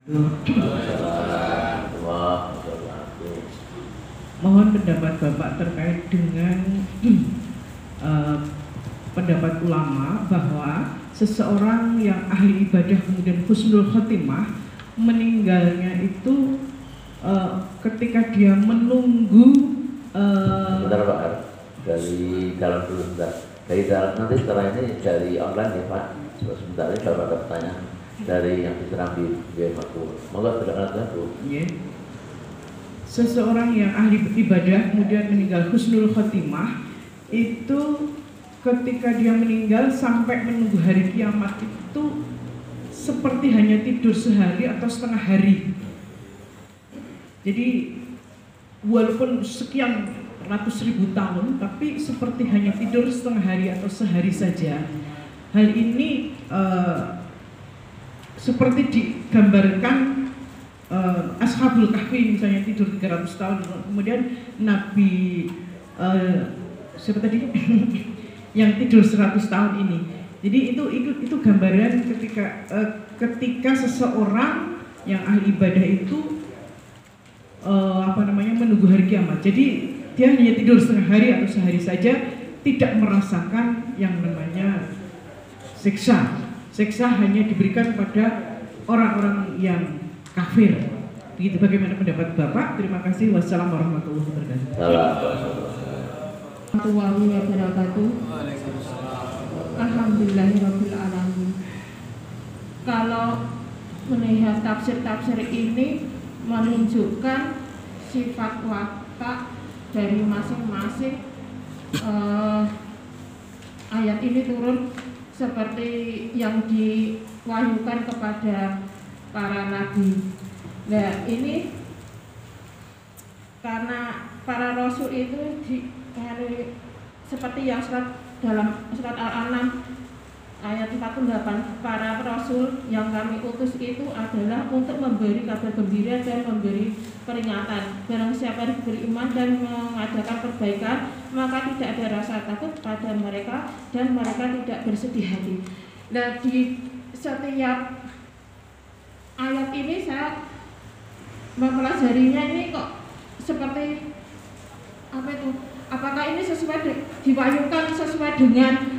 Mohon pendapat Bapak terkait dengan pendapat ulama bahwa seseorang yang ahli ibadah kemudian husnul khotimah meninggalnya itu ketika dia menunggu sebentar Pak, dari dalam dulu sebentar. Dari dalam nanti setelah ini dari online ya Pak. Sebentar ini kalau ada pertanyaan dari yang diserang di BMAku. Moga tidak ada Bu. Yeah. Seseorang yang ahli ibadah kemudian meninggal husnul khotimah itu ketika dia meninggal sampai menunggu hari kiamat itu seperti hanya tidur sehari atau setengah hari. Jadi walaupun sekian ratus ribu tahun, tapi seperti hanya tidur setengah hari atau sehari saja. Hal ini seperti digambarkan Ashabul Kahfi misalnya tidur 300 tahun, kemudian Nabi siapa tadi yang tidur 100 tahun ini. Jadi itu gambaran ketika seseorang yang ahli ibadah itu menunggu hari kiamat. Jadi dia hanya tidur setengah hari atau sehari saja, tidak merasakan yang namanya siksa. Siksa hanya diberikan pada orang-orang yang kafir. Begitu bagaimana pendapat Bapak? Terima kasih. Wassalamualaikum warahmatullahi wabarakatuh. Alhamdulillahirabbil alamin. Kalau melihat tafsir-tafsir ini menunjukkan sifat watak dari masing-masing ayat ini turun seperti yang diwahyukan kepada para nabi. Nah ini karena para rasul itu seperti yang dalam surat Al-An'am ayat 48, para rasul yang kami utus itu adalah untuk memberi kabar gembira dan memberi peringatan. Barang siapa beriman dan mengadakan perbaikan, maka tidak ada rasa takut pada mereka dan mereka tidak bersedih hati. Nah di setiap ayat ini saya mempelajarinya ini kok seperti apa itu? Apakah ini diwahyukan sesuai dengan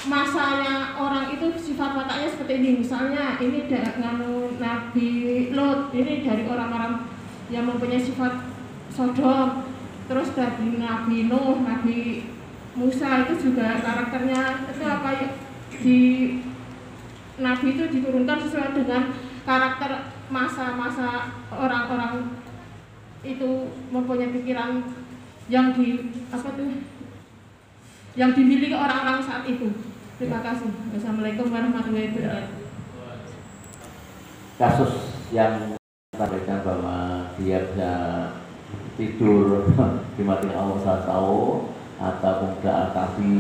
masanya orang itu, sifat wataknya seperti ini? Misalnya ini dengan Nabi Lot, ini dari orang-orang yang mempunyai sifat Sodom. Terus dari Nabi Nuh, Nabi Musa itu juga karakternya itu apa ya? Di Nabi itu diturunkan sesuai dengan karakter masa-masa orang-orang itu mempunyai pikiran yang yang dimiliki orang-orang saat itu. Terima kasih. Wassalamualaikum warahmatullahi wabarakatuh. Kasus yang sampaikan bahwa dia bisa tidur dimati Allah 1 tahun atau kemudian Al-Kahfi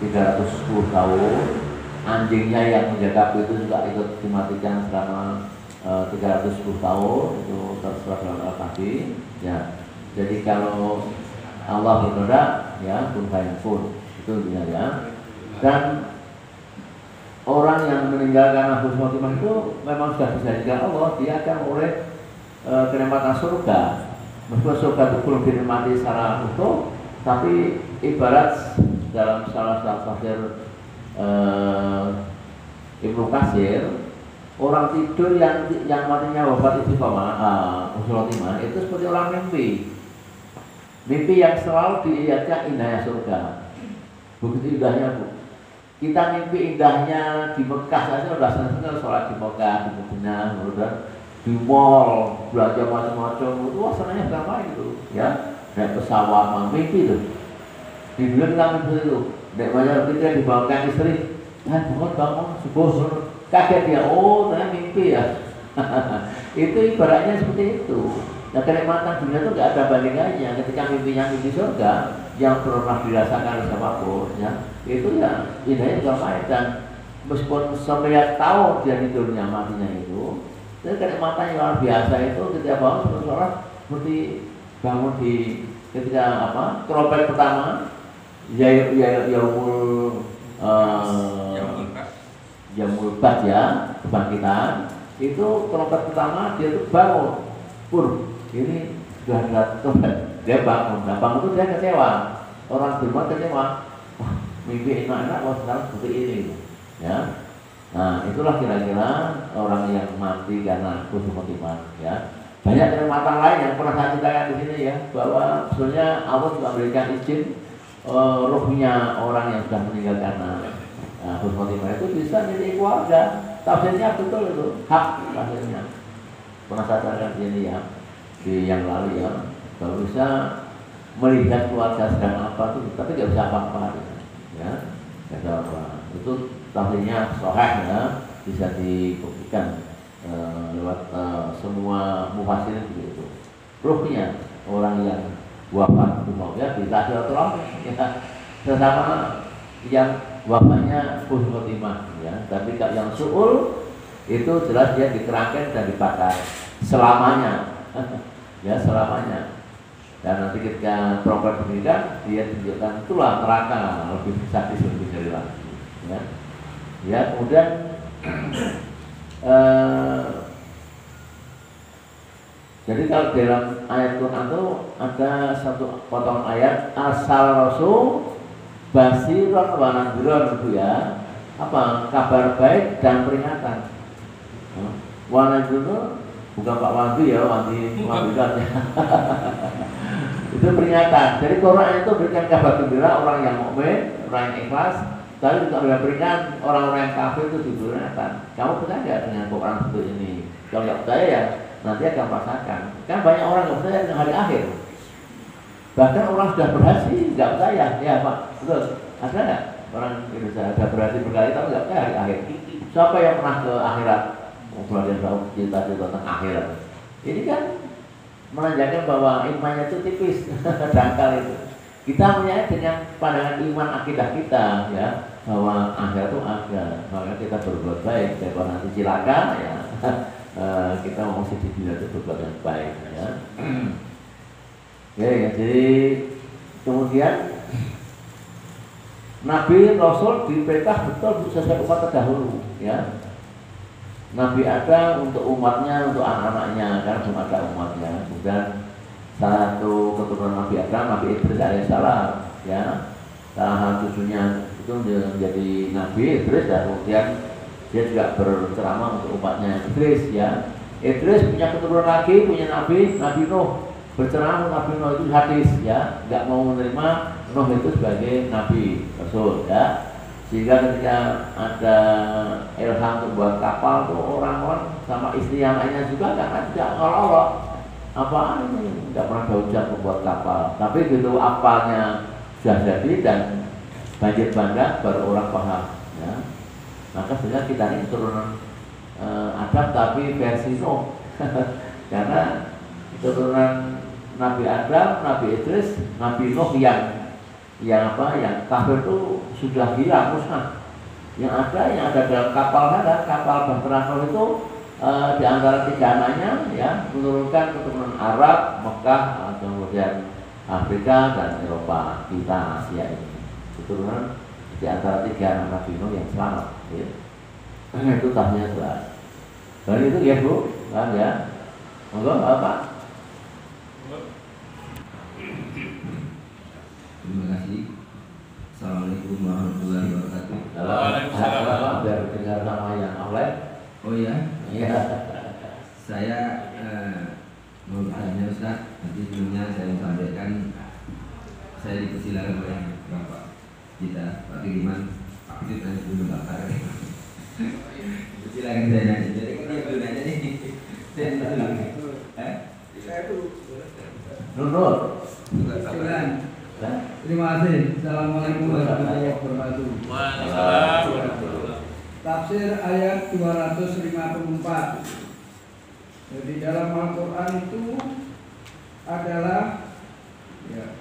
310 tahun, anjingnya yang menjaga itu juga ikut dimatikan selama 310 tahun, itu terserah dalam Al-Kahfi ya. Jadi kalau Allah berkehendak ya kun fayakun, itu intinya ya. Dan orang yang meninggal karena husnul khotimah itu memang sudah dijanjikan Allah dia akan oleh kenikmatan surga. Meskipun surga itu belum dinikmati secara utuh, tapi ibarat dalam salah satu tafsir Ibnu Katsir, orang tidur yang matinya wafat istiqomah husnul khotimah itu seperti orang mimpi yang selalu diingatkan indahnya surga. Begitu indahnya Bu. Kita mimpi indahnya di Mekah saja sudah senang sholat di Mekah, di Madinah, kemudian di mall, belanja macam-macam, itu senangnya berapa itu ya. Naik pesawat, mimpi itu. Di dunia kita mimpi itu. Naik macam kita dibangunkan istri, bangun subuh, kaget dia, oh ternyata mimpi ya. Itu ibaratnya seperti itu. Nah kenikmatan dunia itu nggak ada bandingannya ketika mimpinya mimpi surga yang pernah dirasakan oleh siapapun ya, itu ya indahnya juga main. Dan meskipun semiliar tahun dia tidurnya matinya itu kenikmatan yang luar biasa itu ketika bangun seperti bangun di ketika keropek pertama yaumul bad ya, kebangkitan. itu trompet pertama dia tuh bangun, pur, ini sudah ada trompet, dia bangun. Nah bangun itu dia kecewa, orang di rumah kecewa, wah mimpi enak-enak, wah sekarang seperti ini, ya. Nah itulah kira-kira orang yang mati karena husnul khotimah, ya. Banyak kenikmatan lain yang pernah saya ceritakan di sini ya, bahwa sebenarnya Allah juga memberikan izin ruhnya orang yang sudah meninggal karena husnul khotimah itu bisa milik keluarga. Tafsirnya betul itu, hak tafsirnya. Pernah saya ceritakan di sini ya, di yang lalu ya, kalau bisa melihat keluarga sedang apa tuh, tapi nggak bisa apa-apa, ya, nggak bisa apa. Itu tafsirnya sahih ya, bisa dibuktikan lewat semua mufassirin begitu. Ruhnya orang yang wafat ya bisa silaturahmi ya, sesama yang wafatnya husnul khotimah ya. Tapi kalau yang su'ul itu jelas dia dikerangkan dan dibakar selamanya ya, selamanya. Dan nanti ketika trompet berdirikan dia tunjukkan itulah neraka lebih sadis, lebih ngeri lagi ya. Ya kemudian jadi kalau dalam ayat Quran itu ada satu potongan ayat asal rasul basiron wa nadhiron itu ya, apa kabar baik dan peringatan. Wa nadhiron bukan Pak Wandi ya, Wandi ya. Itu peringatan. Jadi Quran itu berikan kabar gembira orang yang mukmin, orang yang ikhlas. Tapi juga ada peringatan orang-orang yang kafir itu diberikan. Kamu percaya nggak dengan Quran seperti ini? Kalau nggak percaya ya nanti akan merasakan. Kan banyak orang nggak percaya dengan hari akhir. Bahkan orang sudah berhasil nggak percaya. Ya Pak, betul. Ada nggak orang Indonesia ada berhasil berkali tapi nggak percaya hari akhir? Siapa yang pernah ke akhirat? Belajar tahu cerita-cerita tentang akhirat. Ini kan menandakan bahwa imannya itu tipis, dangkal itu. Kita punya dengan pandangan iman akidah kita ya, bahwa akhirat itu ada, maka kita berbuat baik daripada nanti cilaka ya. Kita mesti dibilang itu berbuat yang baik ya. Ya, jadi kemudian Nabi Rasul diperintah betul untuk sesuai umat terdahulu ya. Nabi ada untuk umatnya, untuk anak-anaknya, karena belum ada umatnya. Kemudian salah satu keturunan Nabi Adam, Nabi Idris alaihissalam, ya, salah satu cucunya itu menjadi Nabi Idris, dan kemudian dia juga berceramah untuk umatnya Idris, ya. Idris punya keturunan lagi, punya Nabi Nuh, berceramah Nabi Nuh itu hadis, ya, nggak mau menerima Nuh itu sebagai Nabi Rasul, ya. Sehingga ketika ada ilham untuk buat kapal tuh orang-orang sama istri yang lainnya juga karena tidak ngolok apa ini tidak pernah ada ujian membuat kapal, tapi begitu apalnya sudah jadi dan banjir bandang baru orang paham ya. Maka sebenarnya kita ini turunan Adam tapi versi Nuh karena turunan Nabi Adam, Nabi Idris, Nabi Nuh yang kafir itu sudah hilang musnah. Yang ada dalam kapal Bahtera Nuh itu di antara tiga anaknya ya menurunkan keturunan Arab, Mekah, kemudian Afrika dan Eropa, kita Asia ini. Keturunan di antara tiga anak Nabi Nuh yang selamat ya. Itu tafsirnya jelas. Dan itu ya Bu, kan ya. Monggo Bapak. Terima kasih. Assalamualaikum warahmatullahi wabarakatuh. Waalaikumsalam. Biar dengar sama yang online. Oh ya, Iya. saya mau bertanya Ustaz. Nanti sebelumnya saya sampaikan saya dipersilakan oleh Bapak kita Pak Diriman Pak Fit nanti belum bakar. Silakan saya nanya. Jadi kan dia belum nanya nih. Saya dulu. Saya dulu. Nurul. Silakan. Terima kasih. Assalamualaikum warahmatullahi wabarakatuh. Waalaikumsalam. Tafsir ayat 254. Jadi dalam Al-Quran itu adalah ya,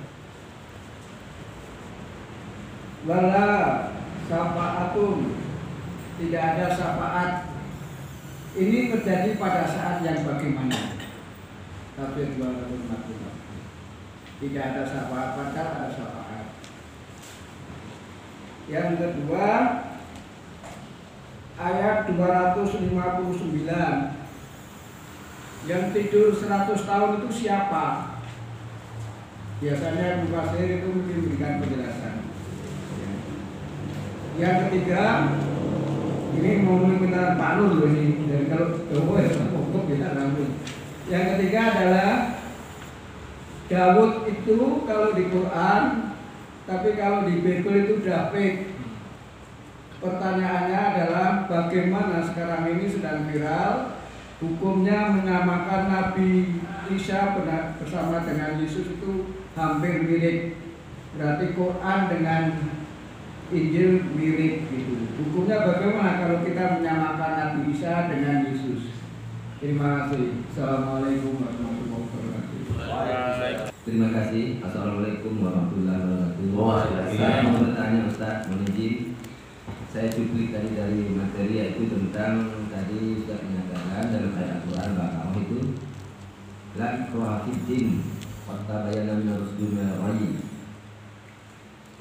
wala syafa'atun, tidak ada syafaat. Ini terjadi pada saat yang bagaimana? Tafsir 254. Tidak ada syafaat, padahal ada syafaat. Yang kedua, ayat 259. Yang tidur 100 tahun itu siapa? Biasanya Mufasir itu memberikan penjelasan. Yang ketiga, ini ngomongin beneran Pak Nur loh ini. Dan kalau pokok bisa rambut. Yang ketiga adalah Daud itu kalau di Quran, tapi kalau di Bible itu David. Pertanyaannya adalah bagaimana sekarang ini sedang viral hukumnya menyamakan Nabi Isa bersama dengan Yesus itu hampir mirip. Berarti Quran dengan Injil mirip gitu. Hukumnya bagaimana kalau kita menyamakan Nabi Isa dengan Yesus? Terima kasih. Assalamualaikum warahmatullahi wabarakatuh. Terima kasih. Assalamualaikum warahmatullahi wabarakatuh. Waalaikumsalam. Saya mau bertanya Ustaz, mohon izin. Saya cuplik tadi dari materi yaitu tentang tadi Ustaz menyatakan dalam ayat Al-Quran bahwa itu la ikrahafiddin fakta bayanan minarusdul minarwayi.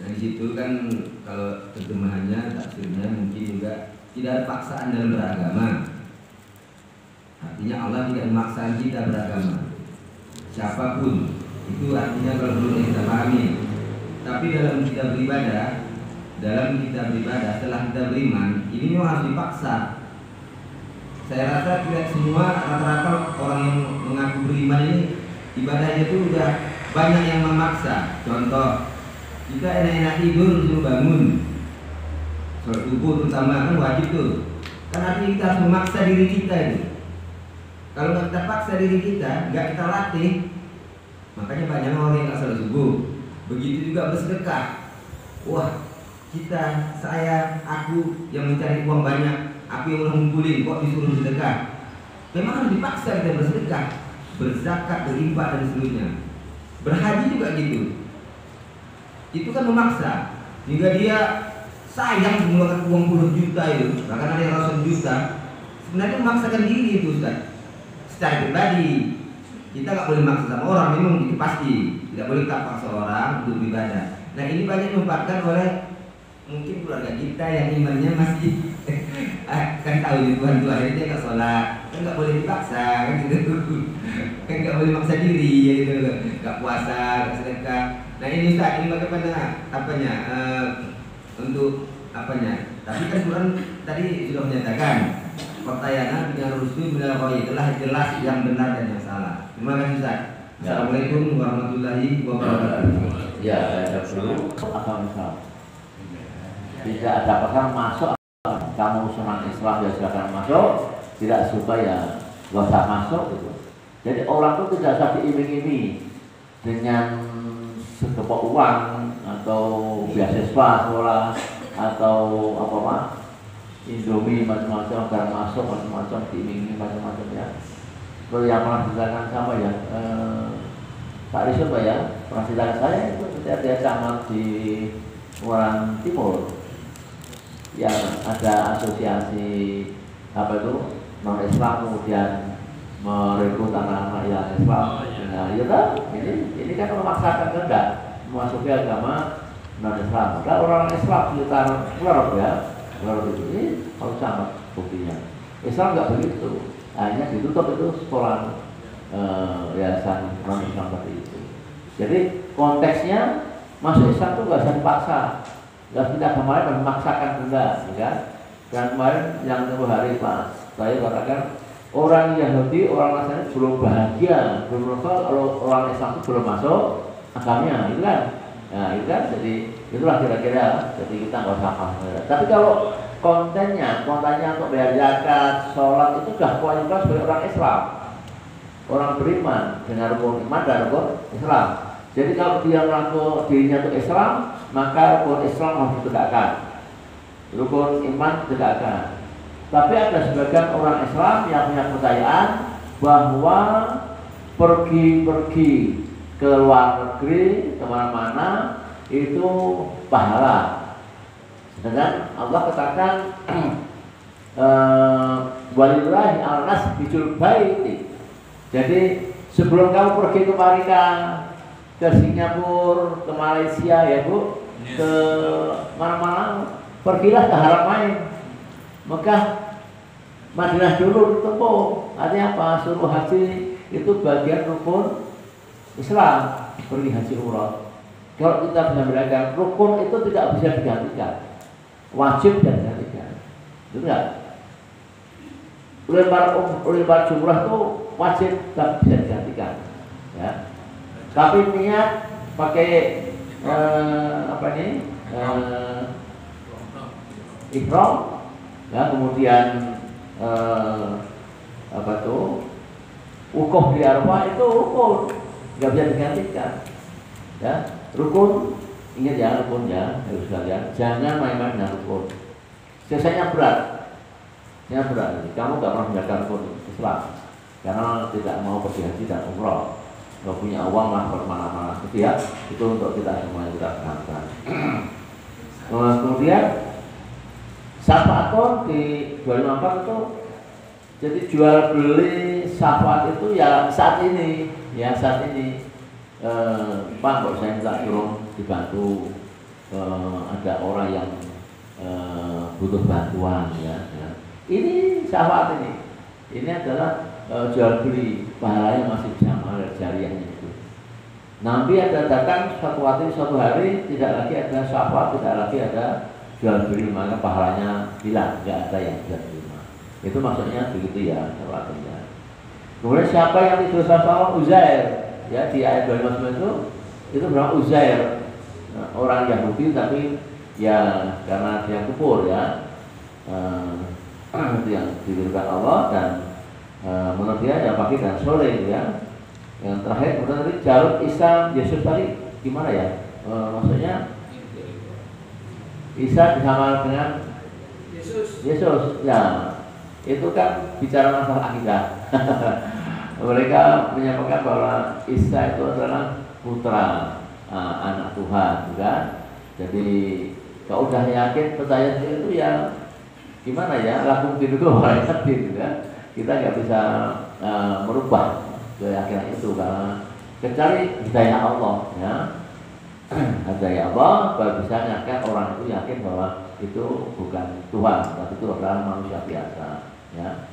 Nah di situ kan kalau terjemahannya tafsirnya mungkin juga tidak ada paksaan dalam beragama. Artinya Allah tidak memaksa kita beragama siapapun. Itu artinya kalau menurut kita pahami. Tapi dalam kita beribadah, setelah kita beriman, ini memang harus dipaksa. Saya rasa tidak semua rata-rata orang yang mengaku beriman ini ibadahnya itu udah banyak yang memaksa. Contoh, kita enak-enak tidur suruh bangun. Sholat subuh terutama kan wajib tuh. Kan artinya kita harus memaksa diri kita itu. Kalau nggak kita paksa diri kita, nggak kita latih, makanya banyak orang yang nggak sholat subuh. Begitu juga bersedekah. Wah, aku yang mencari uang banyak, aku yang ngumpulin, kok disuruh sedekah? Memang harus dipaksa kita bersedekah, berzakat, berinfak dan seterusnya. Berhaji juga gitu. Itu kan memaksa. Hingga dia sayang mengeluarkan uang puluh juta itu, bahkan ada yang ratusan juta. Sebenarnya memaksakan diri itu Ustaz. Secara pribadi, kita nggak boleh maksa sama orang, memang itu pasti. Tidak boleh kita paksa orang untuk beribadah. Nah ini banyak dimanfaatkan oleh mungkin keluarga kita yang imannya masih kan tahu ya Tuhan itu nggak sholat, kan nggak boleh dipaksa kan gitu, kan nggak boleh maksa diri ya gitu, nggak puasa, nggak sedekah. Nah ini Ustaz, ini bagaimana apanya untuk apanya? Tapi kan Quran tadi sudah menyatakan pertanyaan dengan rusul melalui telah jelas yang benar dan yang salah. Terima kasih Ustaz. Assalamualaikum warahmatullahi wabarakatuh. Ya, ada dulu apa misal? Tidak ada pasang masuk, kamu usulan Islam ya silakan masuk, tidak suka ya nggak usah masuk gitu. Jadi orang itu tidak usah diiming-imingi dengan segepok uang atau beasiswa sekolah atau apa Indomie macam-macam agar masuk macam-macam diiming-imingi macam-macam ya. Kalau yang pernah ditanyakan sama ya Pak Rizal Pak ya, pernah ditanyakan saya itu ketika dia camat di orang Timur yang ada asosiasi apa itu non Islam kemudian merekrut anak-anak yang Islam. Nah, ya kan ini kan memaksakan kehendak memasuki agama non Islam. Kalau orang Islam sekitar Arab ya, Arab itu ini harus sama buktinya. Islam nggak begitu, hanya ditutup itu sekolah yayasan non Islam tadi itu. Jadi konteksnya masuk Islam itu nggak usah dipaksa. Dan kita kemarin memaksakan benda, ya. Dan kemarin yang tempoh hari Pak, saya katakan orang Yahudi, orang Nasrani belum bahagia, belum merasa kalau orang Islam itu belum masuk agamanya, itu kan? Nah, itu kan. Jadi itulah kira-kira. Jadi kita nggak usah paham. Tapi kalau kontennya untuk bayar zakat, sholat itu sudah kewajiban sebagai orang Islam, orang beriman dengan rukun iman dan rukun Islam. Jadi kalau dia mengaku dirinya itu Islam, maka rukun Islam harus ditegakkan, rukun iman ditegakkan. Tapi ada sebagian orang Islam yang punya kepercayaan bahwa pergi ke luar negeri kemana-mana itu pahala. Sedangkan Allah katakan walillahi al-nas bijul baiti. Jadi sebelum kamu pergi ke Amerika, ke Singapura, ke Malaysia ya Bu, ke mana-mana, pergilah ke Haramain. Mekah, Madinah dulu ditempuh. Artinya apa? Suruh haji itu bagian rukun Islam, pergi haji umrah. Kalau kita bisa bilang rukun itu tidak bisa digantikan, wajib dan digantikan, itu enggak. Lempar jumrah itu wajib dan bisa digantikan, ya. Tapi niat pakai ihram, ya, kemudian wukuf di Arafah itu rukun, nggak bisa digantikan, ya. Rukun, ingat ya rukun ya, harus kalian jangan main-main dengan rukun. Sisanya berat, kamu nggak pernah menjaga rukun Islam karena tidak mau pergi haji dan umrah, nggak punya uang lah bermana-mana, gitu ya. Itu untuk kita semua yang kita kenalkan. Kemudian syafaat di 254 itu, jadi jual beli syafaat itu ya saat ini. Pak, kok saya minta tolong dibantu, ada orang yang butuh bantuan, ya. Ini syafaat ini adalah jual beli, pahalanya masih bisa mengalir jariahnya itu. Nabi ada datang suatu hari tidak lagi ada syafaat, tidak lagi ada jual beli, maka pahalanya hilang, nggak ada yang bisa terima. Itu maksudnya begitu ya syafaatnya. Kemudian siapa yang tidur sama Uzair? Ya, di ayat 29 itu berapa Uzair, orang Yahudi tapi ya karena dia kufur, ya, itu yang diberikan Allah dan menurut dia ya pagi dan sore, ya. Yang terakhir kemudian tadi Jarud, Isa, Yesus tadi gimana ya? Maksudnya Isa disamakan dengan Yesus, ya. Itu kan bicara masalah akidah. Mereka menyampaikan bahwa Isa itu adalah putra, anak Tuhan, kan? Jadi kalau udah yakin percaya itu ya gimana ya, lakum dinukum waliyaddin, kan? Kita nggak bisa merubah keyakinan itu karena kecuali hidayah Allah, ya. Hidayah Allah baru bisa yakin orang itu yakin bahwa itu bukan Tuhan, tapi itu adalah manusia biasa, ya.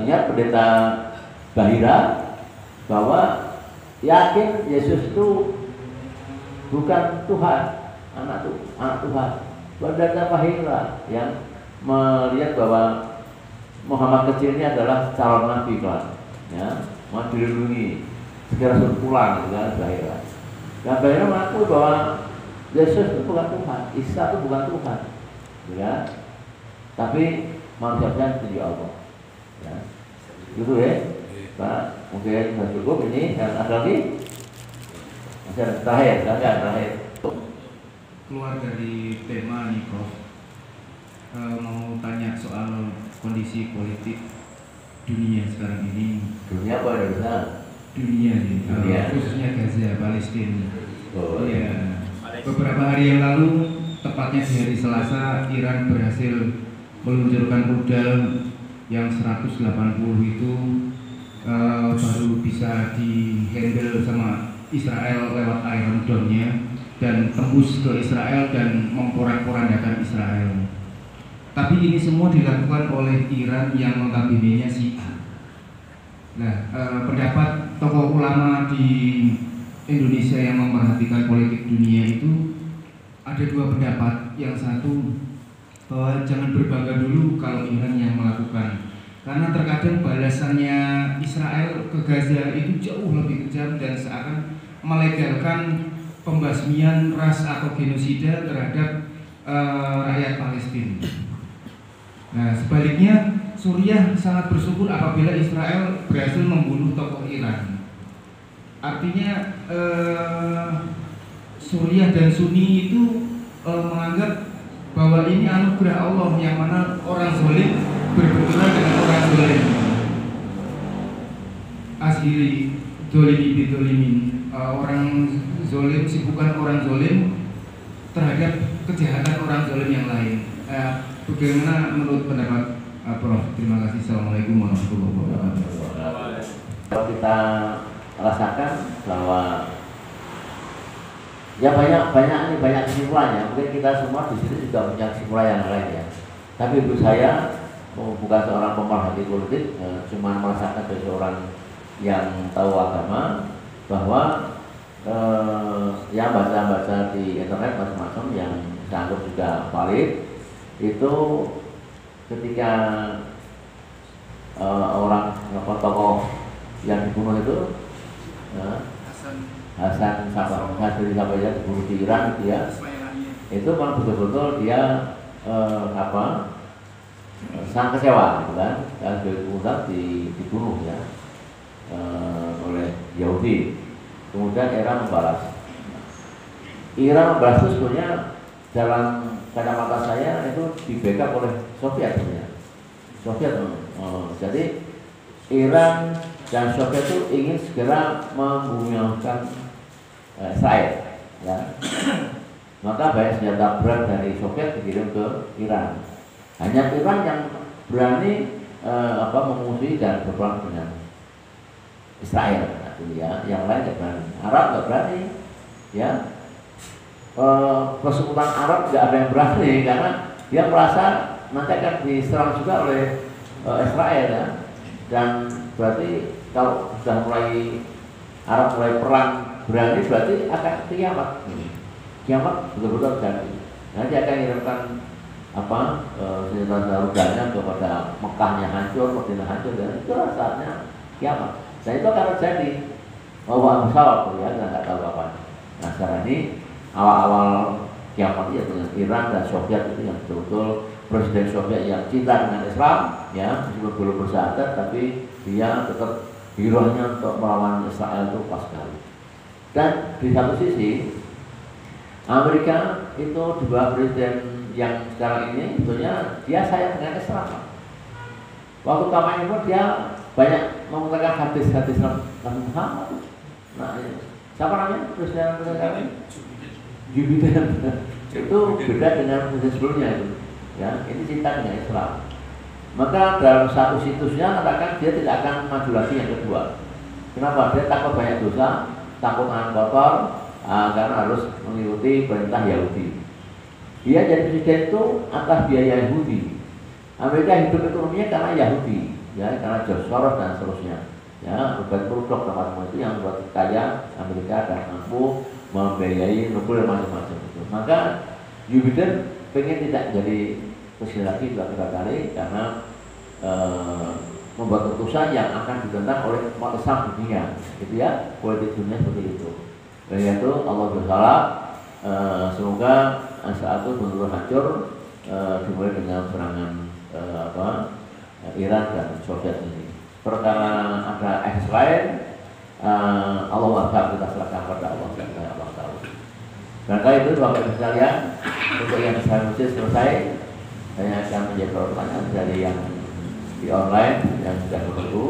Ingat pendeta Bahira bahwa yakin Yesus itu bukan Tuhan, anak Tuhan. Pendeta Bahira yang melihat bahwa Muhammad kecil ini adalah calon nabi, ya, mau dilindungi, segera suruh pulang, kan, Bahira. Dan Bahira mengaku bahwa Yesus itu bukan Tuhan, Isa itu bukan Tuhan, ya. Tapi manusia itu Allah, ya. Gitu ya. Pak, mungkin sudah cukup ini, dan ada lagi masih ada terakhir. Keluar dari tema nih, Prof, mau tanya soal kondisi politik dunia sekarang ini. Dunia apa Indonesia? Dunia nih, khususnya Gaza, Palestina. Iya. Beberapa hari yang lalu, tepatnya di hari Selasa, Iran berhasil meluncurkan rudal yang 180 itu baru bisa dihandle sama Israel lewat Iron Dome-nya dan tembus ke Israel dan memporak-porandakan Israel. Tapi ini semua dilakukan oleh Iran yang notabene-nya Syiah. Nah, pendapat tokoh ulama di Indonesia yang memperhatikan politik dunia itu ada dua pendapat. Yang satu, bahwa jangan berbangga dulu kalau Iran yang melakukan, karena terkadang balasannya Israel ke Gaza itu jauh lebih kejam dan seakan melegalkan pembasmian ras atau genosida terhadap rakyat Palestina. Nah, sebaliknya Suriah sangat bersyukur apabila Israel berhasil membunuh tokoh Iran. Artinya Suriah dan Sunni itu menganggap bahwa ini anugerah Allah yang mana orang zalim berbenturan dengan orang zalim. Asyiri zolimi bidolimin, orang zalim sibukan orang zalim terhadap kejahatan orang zalim yang lain. Bagaimana menurut pendapat Prof? Terima kasih. Assalamualaikum warahmatullahi wabarakatuh. Kalau kita rasakan bahwa ya banyak kesimpulannya. Mungkin kita semua di sini juga punya kesimpulan yang lain, ya. Tapi ibu saya bukan seorang pemerhati politik, cuma merasakan dari seorang yang tahu agama bahwa ya baca-baca di internet macam-macam yang saya anggap juga valid itu ketika orang tokoh yang dibunuh itu Hasan Sabaja dibunuh di Iran dia itu memang betul-betul dia sangat kecewa gitu kan, dan kemudian dibunuh ya oleh Yahudi. Kemudian Iran membalas. Iran membalas itu sebenarnya dalam kacamata saya itu di backup oleh Soviet sebenarnya. Soviet, jadi Iran dan Soviet itu ingin segera membumikan Israel, ya. Maka banyak senjata berat dari Soviet dikirim ke Iran. Hanya Iran yang berani mengungsi dan berperang dengan Israel, ya. Yang lain tidak berani. Arab tidak berani, ya. Persekutuan Arab tidak ada yang berani karena dia merasa nanti akan diserang juga oleh Israel, ya. Dan berarti kalau sudah mulai Arab mulai perang berani berarti akan kiamat. Kiamat betul-betul terjadi. Nanti akan mengirimkan senjata rudalnya kepada Mekahnya hancur, Madinah hancur, dan itu saatnya kiamat. Dan itu akan terjadi. Bahwa misalnya ya, nggak tahu kapan. Nah sekarang ini awal-awal kiamat ya dengan Iran dan Soviet itu yang betul-betul Presiden Soviet yang cinta dengan Islam, ya meskipun belum bersahadat, tapi dia tetap hero-nya untuk melawan Israel itu pas sekali. Dan di satu sisi Amerika itu di bawah presiden yang sekarang ini sebetulnya dia sayang dengan Islam. Waktu kampanye pun dia banyak menggunakan hadis-hadis Nabi Muhammad. Nah, siapa namanya presiden kami? Jupiter. Itu beda dengan presiden sebelumnya itu. Ya, ini cinta dengan Islam. Maka dalam satu situsnya katakan dia tidak akan maju lagi yang kedua. Kenapa? Dia takut banyak dosa, takut tangan kotor, karena harus mengikuti perintah Yahudi. Dia jadi presiden itu atas biaya Yahudi. Amerika hidup ekonominya karena Yahudi, ya, karena George Soros dan seterusnya. Ya, berbagai produk tempat itu yang buat kaya Amerika dan mampu membiayai nuklir macam-macam itu. Maka Joe Biden pengen tidak jadi presiden lagi dua kali karena membuat keputusan yang akan ditentang oleh umat Islam dunia, gitu ya, politik dunia seperti itu. Dan itu Allah bersalah, semoga saat itu benar-benar hancur, dimulai dengan serangan Iran dan Soviet ini. Perkara ada Israel, Allah SWT kita serahkan pada Allah tahu. Dan kali itu Bapak Ibu sekalian, untuk yang saya mesti selesai, saya akan menjawab pertanyaan dari yang di online yang sudah menunggu.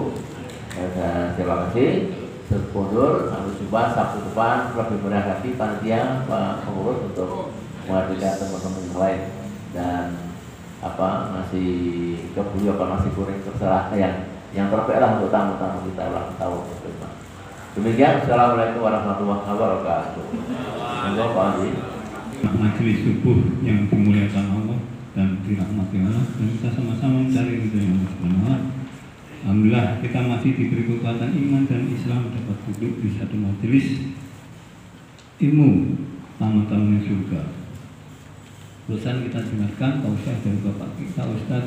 Dan terima kasih. Sepundur, sampai jumpa Sabtu depan lebih meriah lagi panitia pengurus untuk menghadirkan teman-teman yang lain dan nasi kebuli nasi goreng terserah yang terbaik lah untuk tamu-tamu kita ulang tahun. Demikian, assalamualaikum warahmatullahi wabarakatuh. Monggo Pak Andi. Majelis subuh yang dimuliakan Allah dan dirahmati Allah, dan kita sama-sama mencari ridho yang Allah. Alhamdulillah kita masih diberi kekuatan iman dan Islam dapat duduk di satu majelis ilmu tamu-tamu surga. Bosan kita dengarkan tausiah dari Bapak kita Ustaz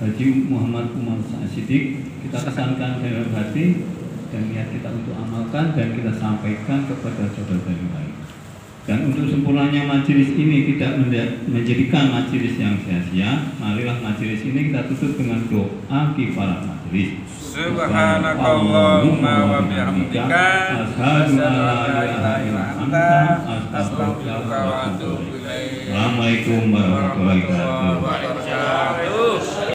Haji Muhammad Umar Siddiq, kita kesankan dalam hati dan niat kita untuk amalkan dan kita sampaikan kepada saudara yang lain. Dan untuk sempurnanya majelis ini tidak menjadikan majelis yang sia-sia, marilah majelis ini kita tutup dengan doa kifarat majelis. Subhanakallahumma wa bihamdika asyhadu an la ilaha illa anta astaghfiruka wa atubu ilaik. Assalamualaikum warahmatullahi wabarakatuh.